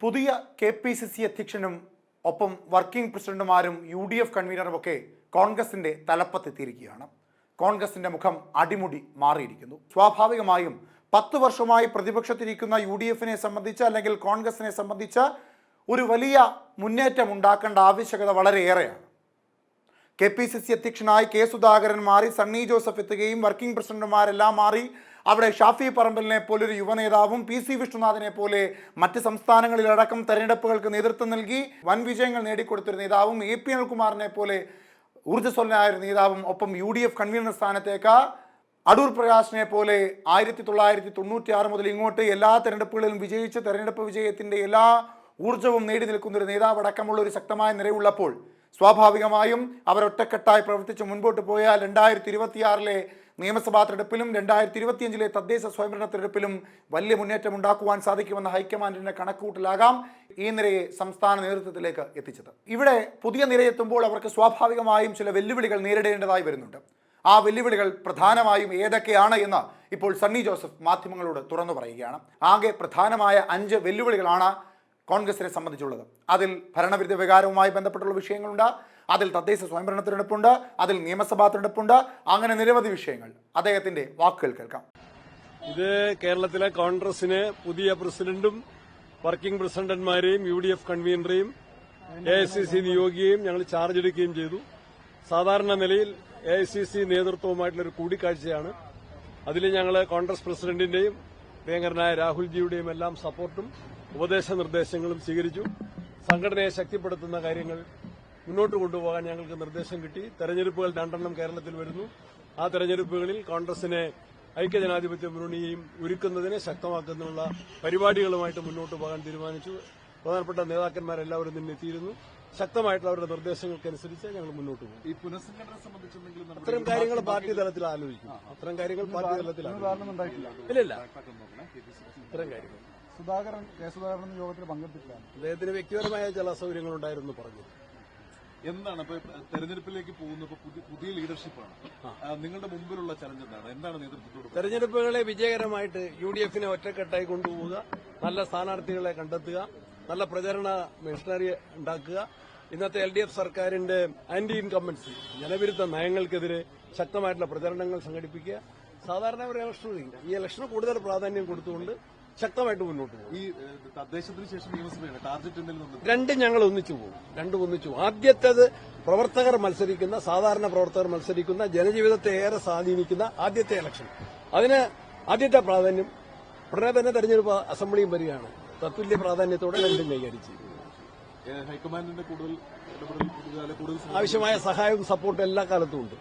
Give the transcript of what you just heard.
പുതിയ KPCC അധ്യക്ഷനും ഒപ്പം വർക്കിംഗ് പ്രസിഡന്റുമാരും UDF കൺവീനറുമൊക്കെ കോൺഗ്രസിന്റെ തലപ്പത്തെത്തിയിരിക്കുകയാണ്. കോൺഗ്രസിന്റെ മുഖം അടിമുടി മാറിയിരിക്കുന്നു. സ്വാഭാവികമായും 10 വർഷമായി പ്രതിപക്ഷത്തിരിക്കുന്ന UDFനെ സംബന്ധിച്ച് അല്ലെങ്കിൽ കോൺഗ്രസിനെ സംബന്ധിച്ച് ഒരു വലിയ മുന്നേറ്റം ഉണ്ടാക്കേണ്ട ആവശ്യകത വളരെയേറെയാണ്. KPCC അധ്യക്ഷനായി K. സുധാകരൻ മാറി, സണ്ണി ജോസഫ് എത്തുകയും വർക്കിംഗ് പ്രസിഡന്റുമാരെല്ലാം മാറി. അവിടെ ഷാഫി പറമ്പലിനെ പോലൊരു യുവനേതാവും PC വിഷ്ണുനാഥിനെ പോലെ മറ്റ് സംസ്ഥാനങ്ങളിലടക്കം തെരഞ്ഞെടുപ്പുകൾക്ക് നേതൃത്വം നൽകി വൻ വിജയങ്ങൾ നേടിക്കൊടുത്തൊരു നേതാവും AP അനിൽകുമാറിനെ പോലെ ഊർജ്ജസ്വലനായ ഒരു നേതാവും ഒപ്പം UDF കൺവീനർ സ്ഥാനത്തേക്ക് അടൂർ പ്രകാശിനെ പോലെ 1996 മുതൽ ഇങ്ങോട്ട് എല്ലാ തെരഞ്ഞെടുപ്പുകളിലും വിജയിച്ച് തെരഞ്ഞെടുപ്പ് വിജയത്തിൻ്റെ എല്ലാ ഊർജ്ജവും നേടി നിൽക്കുന്നൊരു നേതാവ് അടക്കമുള്ള ഒരു ശക്തമായ നിരയുള്ളപ്പോൾ സ്വാഭാവികമായും അവർ ഒറ്റക്കെട്ടായി പ്രവർത്തിച്ച് മുൻപോട്ട് പോയാൽ 2026 നിയമസഭാ തെരഞ്ഞെടുപ്പിലും 2025 തദ്ദേശ സ്വയംഭരണ തെരഞ്ഞെടുപ്പിലും വലിയ മുന്നേറ്റം ഉണ്ടാക്കുവാൻ സാധിക്കുമെന്ന ഹൈക്കമാൻഡിന്റെ കണക്കുകൂട്ടലാകാം ഈ നിരയെ സംസ്ഥാന നേതൃത്വത്തിലേക്ക് എത്തിച്ചത്. ഇവിടെ പുതിയ നിരയെത്തുമ്പോൾ അവർക്ക് സ്വാഭാവികമായും ചില വെല്ലുവിളികൾ നേരിടേണ്ടതായി വരുന്നുണ്ട്. ആ വെല്ലുവിളികൾ പ്രധാനമായും ഏതൊക്കെയാണ് എന്ന് ഇപ്പോൾ സണ്ണി ജോസഫ് മാധ്യമങ്ങളോട് തുറന്നു പറയുകയാണ്. ആകെ പ്രധാനമായ 5 വെല്ലുവിളികളാണ് കോൺഗ്രസിനെ സംബന്ധിച്ചുള്ളത്. അതിൽ ഭരണവിരുദ്ധ വികാരവുമായി ബന്ധപ്പെട്ടുള്ള വിഷയങ്ങളുണ്ട്, അതിൽ തദ്ദേശ സ്വയംഭരണ തെരഞ്ഞെടുപ്പുണ്ട്, അതിൽ നിയമസഭാ തെരഞ്ഞെടുപ്പുണ്ട്, അങ്ങനെ നിരവധി വിഷയങ്ങൾ. അദ്ദേഹത്തിന്റെ വാക്കുകൾ കേൾക്കാം. ഇത് കേരളത്തിലെ കോൺഗ്രസിന് പുതിയ പ്രസിഡന്റും വർക്കിംഗ് പ്രസിഡന്റുമാരെയും UDF കൺവീനറെയും AICC നിയോഗിക്കുകയും ഞങ്ങൾ ചാർജ് എടുക്കുകയും ചെയ്തു. സാധാരണ നിലയിൽ AICC നേതൃത്വവുമായിട്ടുള്ളൊരു കൂടിക്കാഴ്ചയാണ്. അതിൽ ഞങ്ങൾ കോൺഗ്രസ് പ്രസിഡന്റിന്റെയും പ്രിയങ്കരനായ രാഹുൽജിയുടെയും എല്ലാം സപ്പോർട്ടും ഉപദേശ നിർദ്ദേശങ്ങളും സ്വീകരിച്ചു. സംഘടനയെ ശക്തിപ്പെടുത്തുന്ന കാര്യങ്ങൾ മുന്നോട്ട് കൊണ്ടുപോകാൻ ഞങ്ങൾക്ക് നിർദ്ദേശം കിട്ടി. തെരഞ്ഞെടുപ്പുകൾ 2 കേരളത്തിൽ വരുന്നു. ആ തെരഞ്ഞെടുപ്പുകളിൽ കോൺഗ്രസിനെ ഐക്യജനാധിപത്യ മുന്നണിയെയും ഒരുക്കുന്നതിനെ ശക്തമാക്കുന്നതിനുള്ള പരിപാടികളുമായിട്ട് മുന്നോട്ട് പോകാൻ തീരുമാനിച്ചു. പ്രധാനപ്പെട്ട നേതാക്കന്മാരെല്ലാവരും തന്നെ എത്തിയിരുന്നു. ശക്തമായിട്ടുള്ള അവരുടെ നിർദ്ദേശങ്ങൾക്കനുസരിച്ച് ഞങ്ങൾ മുന്നോട്ട് പോകും. ഈ പുനഃസംഘടന സംബന്ധിച്ചെന്തെങ്കിലും അത്തരം കാര്യങ്ങൾ പാർട്ടി തലത്തിൽ ആലോചിക്കും. അത്തരം കാര്യങ്ങൾ പാർട്ടി തലത്തിൽ ഇല്ല. ഇത്തരം കാര്യങ്ങൾ K. സുധാകരൻ യോഗത്തിൽ പങ്കെടുത്തില്ല. അദ്ദേഹത്തിന് വ്യക്തിപരമായ ചില അസൗകര്യങ്ങളുണ്ടായിരുന്നു പറഞ്ഞു. എന്താണ് ഇപ്പൊ തെരഞ്ഞെടുപ്പിലേക്ക് പോകുന്നത്? പുതിയ ലീഡർഷിപ്പാണ്. നിങ്ങളുടെ മുമ്പിലുള്ള ചലഞ്ച് എന്താണ് നേതൃത്വത്തോട്? തെരഞ്ഞെടുപ്പുകളെ വിജയകരമായിട്ട് UDFനെ ഒറ്റക്കെട്ടായി കൊണ്ടുപോവുക, നല്ല സ്ഥാനാർത്ഥികളെ കണ്ടെത്തുക, നല്ല പ്രചരണ മെഷീനറി ഉണ്ടാക്കുക, ഇന്നത്തെ LDF സർക്കാരിന്റെ ആന്റി ഇൻകംബൻസി ജനവിരുദ്ധ നയങ്ങൾക്കെതിരെ ശക്തമായിട്ടുള്ള പ്രചരണങ്ങൾ സംഘടിപ്പിക്കുക. സാധാരണ ഒരു ഇലക്ഷന് കൂടുതൽ പ്രാധാന്യം കൊടുത്തുകൊണ്ട് ശക്തമായിട്ട് മുന്നോട്ട് പോകും. ഈ തദ്ദേശത്തിന് ശേഷം നിയമസഭയാണ് ടാർഗറ്റ് രണ്ടും ഞങ്ങൾ ഒന്നിച്ചു പോകും. ആദ്യത്തേത് പ്രവർത്തകർ മത്സരിക്കുന്ന, സാധാരണ പ്രവർത്തകർ മത്സരിക്കുന്ന, ജനജീവിതത്തെ ഏറെ സ്വാധീനിക്കുന്ന ആദ്യത്തെ ഇലക്ഷൻ. അതിന് ആദ്യത്തെ പ്രാധാന്യം. ഉടനെ തന്നെ തെരഞ്ഞെടുപ്പ് അസംബ്ലിയും വരികയാണ്. തത്തുല്യ പ്രാധാന്യത്തോടെ രണ്ടും കൈകാര്യം ചെയ്യും. ഹൈക്കമാൻഡിന്റെ കൂടുതൽ ആവശ്യമായ സഹായവും സപ്പോർട്ടും എല്ലാ കാലത്തും ഉണ്ട്.